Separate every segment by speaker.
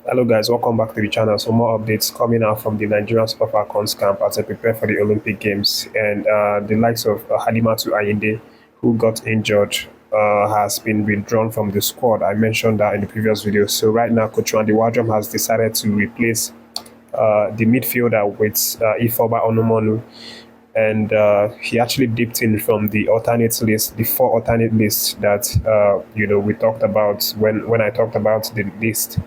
Speaker 1: Hello guys, welcome back to the channel. So more updates coming out from the Nigerian Super Falcons camp as they prepare for the Olympic Games. And the likes of Halimatu Ayinde, who got injured, has been withdrawn from the squad. I mentioned that in the previous video. So right now, Coach Randy Wardrum has decided to replace the midfielder with Ifoba Onomonu, and he actually dipped in from the alternate list, the four alternate lists that we talked about when I talked about the list.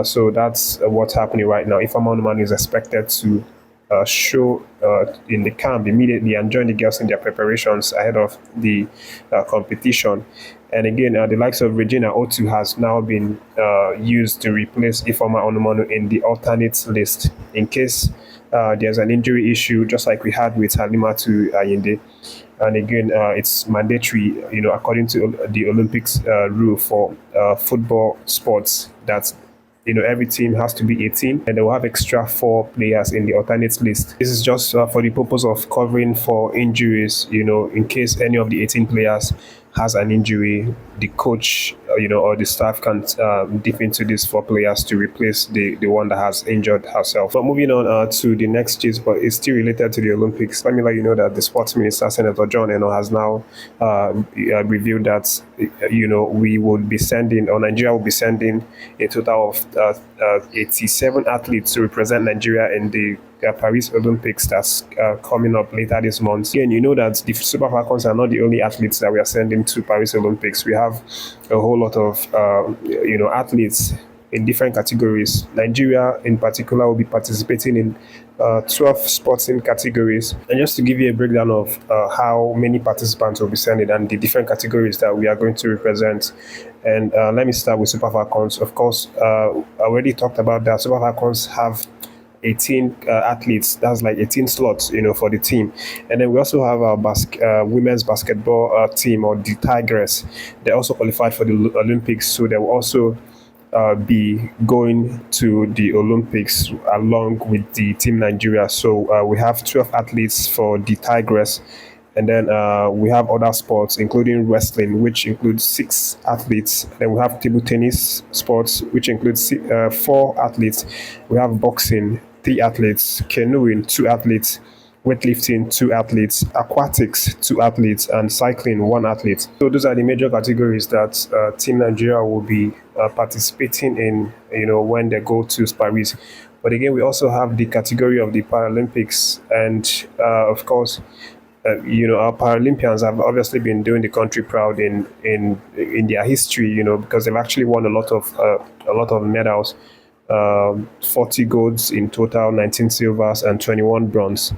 Speaker 1: So that's what's happening right now. If Onomonu is expected to show in the camp immediately and join the girls in their preparations ahead of the competition. And again, the likes of Regina Otu has now been used to replace Ifeoma Onumonu in the alternate list in case there's an injury issue, just like we had with Halimatu Ayinde. And again, it's mandatory, according to the Olympics rule for football sports, that every team has to be 18, and they will have extra four players in the alternate list. This is just for the purpose of covering for injuries, in case any of the 18 players has an injury, the coach, or the staff can dip into these four players to replace the one that has injured herself. But moving on to the next gist, but it's still related to the Olympics. Let me let you know that the sports minister, Senator John Enoh, has now revealed that, we would be sending, or Nigeria will be sending a total of 87 athletes to represent Nigeria in the Paris Olympics that's coming up later this month. Again, you know that the Super Falcons are not the only athletes that we are sending to Paris Olympics. We have a whole lot of athletes in different categories. Nigeria in particular will be participating in 12 sporting categories. And just to give you a breakdown of how many participants will be sending and the different categories that we are going to represent. And let me start with Super Falcons. Of course, I already talked about that. Super Falcons have 18 athletes. That's like 18 slots, for the team. And then we also have our women's basketball team, or the Tigress. They also qualified for the Olympics, so they will also be going to the Olympics along with the Team Nigeria. So we have 12 athletes for the Tigress. And then we have other sports, including wrestling, which includes 6 athletes. Then we have table tennis sports, which includes 4 athletes. We have boxing, 3 athletes, canoeing, 2 athletes, weightlifting, 2 athletes, aquatics, 2 athletes, and cycling, 1 athlete. So those are the major categories that Team Nigeria will be participating in, when they go to Paris. But again, we also have the category of the Paralympics, and of course, our Paralympians have obviously been doing the country proud in their history, because they've actually won a lot of medals, 40 golds in total, 19 silvers and 21 bronze,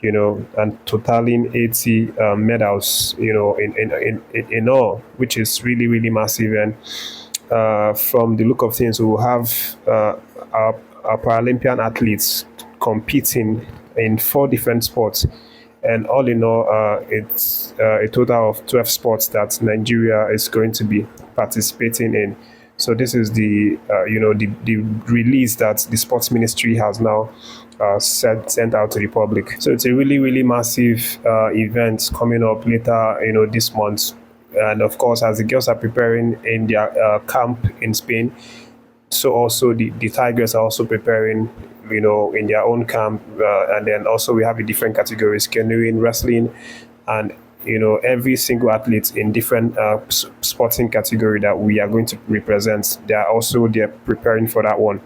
Speaker 1: and totaling 80 medals, in all, which is really, really massive. And from the look of things, we will have our Paralympian athletes competing in 4 different sports. And all in all, it's a total of 12 sports that Nigeria is going to be participating in. So this is the release that the sports ministry has now sent out to the public. So it's a really, really massive event coming up later, this month. And of course, as the girls are preparing in their camp in Spain, so also the Tigers are also preparing, in their own camp. And then also we have the different categories: canoeing, wrestling, and every single athlete in different sporting category that we are going to represent. They're preparing for that one.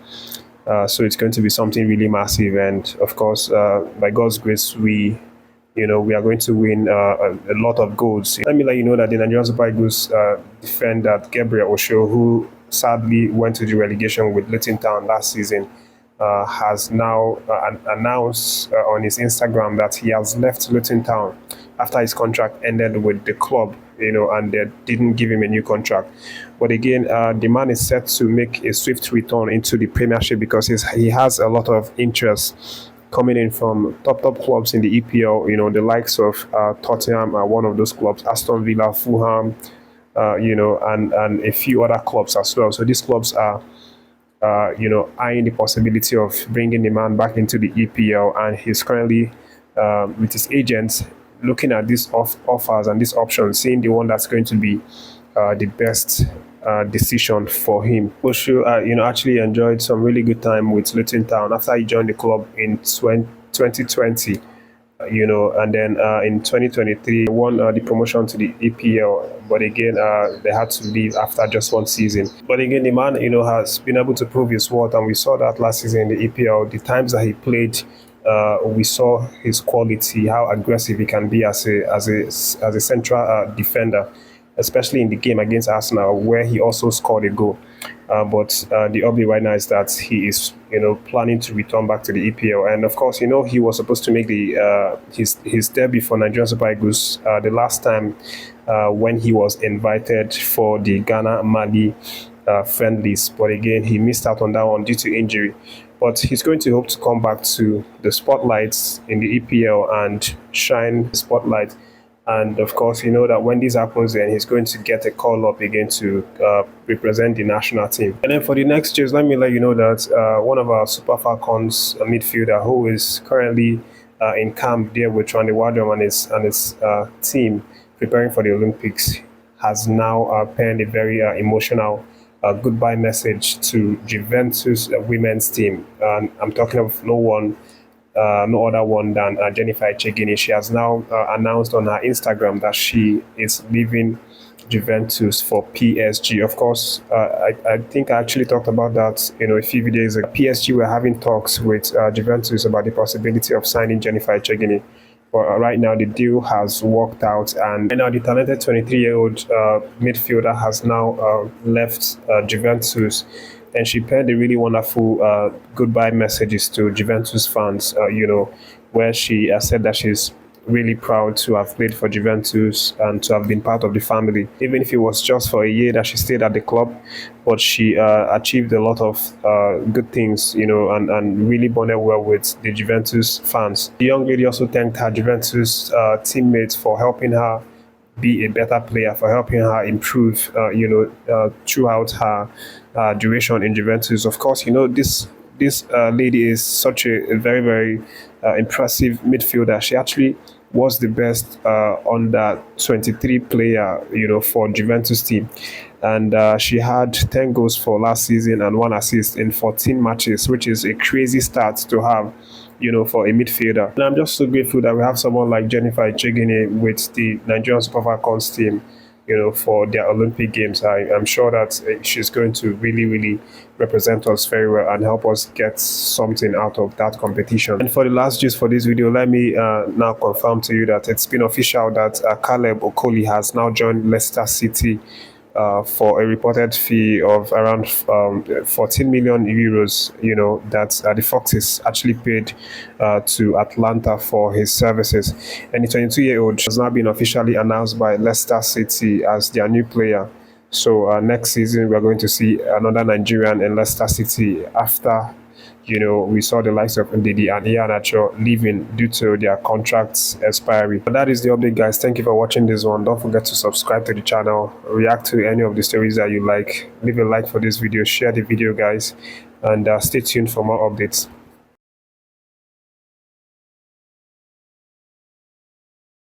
Speaker 1: So it's going to be something really massive. And of course, by God's grace, we are going to win a lot of golds. Let me let you know that the Nigerian Super Eagles defender Gabriel Osho, who sadly went to the relegation with Luton Town last season, has now announced on his Instagram that he has left Luton Town after his contract ended with the club, and they didn't give him a new contract. But again, the man is set to make a swift return into the Premiership because he has a lot of interest coming in from top clubs in the EPL. The likes of Tottenham are one of those clubs, Aston Villa, Fulham, and a few other clubs as well. So these clubs are eyeing the possibility of bringing the man back into the EPL, and he's currently with his agents looking at these offers and these options, seeing the one that's going to be the best decision for him. Osho, actually enjoyed some really good time with Luton Town after he joined the club in 2020. And then in 2023 won the promotion to the EPL, but again they had to leave after just one season. But again, the man has been able to prove his worth, and we saw that last season in the EPL. The times that he played, we saw his quality, how aggressive he can be as a central defender, especially in the game against Arsenal, where he also scored a goal. But the update right now is that he is, planning to return back to the EPL. And of course, he was supposed to make the his debut for Nigerian Super Eagles the last time when he was invited for the Ghana-Mali friendlies. But again, he missed out on that one due to injury. But he's going to hope to come back to the spotlights in the EPL and shine the spotlight. And of course, that when this happens, then he's going to get a call up again to represent the national team. And then for the next years, let me let you know that one of our Super Falcons midfielder who is currently in camp there with Randy Wardrum and his team preparing for the Olympics has now penned a very emotional goodbye message to Juventus women's team. And I'm talking of no other one than Jennifer Echegini. She has now announced on her Instagram that she is leaving Juventus for PSG. Of course, I think I actually talked about that a few videos ago. PSG were having talks with Juventus about the possibility of signing Jennifer Echegini. But right now the deal has worked out, and now the talented 23-year-old midfielder has now left Juventus. And she penned a really wonderful goodbye messages to Juventus fans, where she said that she's really proud to have played for Juventus and to have been part of the family. Even if it was just for a year that she stayed at the club, but she achieved a lot of good things, and really bonded well with the Juventus fans. The young lady also thanked her Juventus teammates for helping her be a better player, for helping her improve, throughout her duration in Juventus. Of course, this lady is such a very, very impressive midfielder. She actually was the best under 23 player, for Juventus team. And she had 10 goals for last season and 1 assist in 14 matches, which is a crazy start to have, for a midfielder. And I'm just so grateful that we have someone like Jennifer Echegini with the Nigerian Super Falcons team, for their Olympic Games. I'm sure that she's going to really, really represent us very well and help us get something out of that competition. And for the last gist for this video, let me now confirm to you that it's been official that Caleb Okoli has now joined Leicester City for a reported fee of around 14 million euros, that the Foxes actually paid to Atlanta for his services. And the 22-year-old has now been officially announced by Leicester City as their new player. So next season, we're going to see another Nigerian in Leicester City after we saw the likes of Ndidi and Iheanacho leaving due to their contracts expiry. But that is the update, guys. Thank you for watching this one. Don't forget to subscribe to the channel, react to any of the stories that you like, leave a like for this video, share the video, guys, and stay tuned for more updates.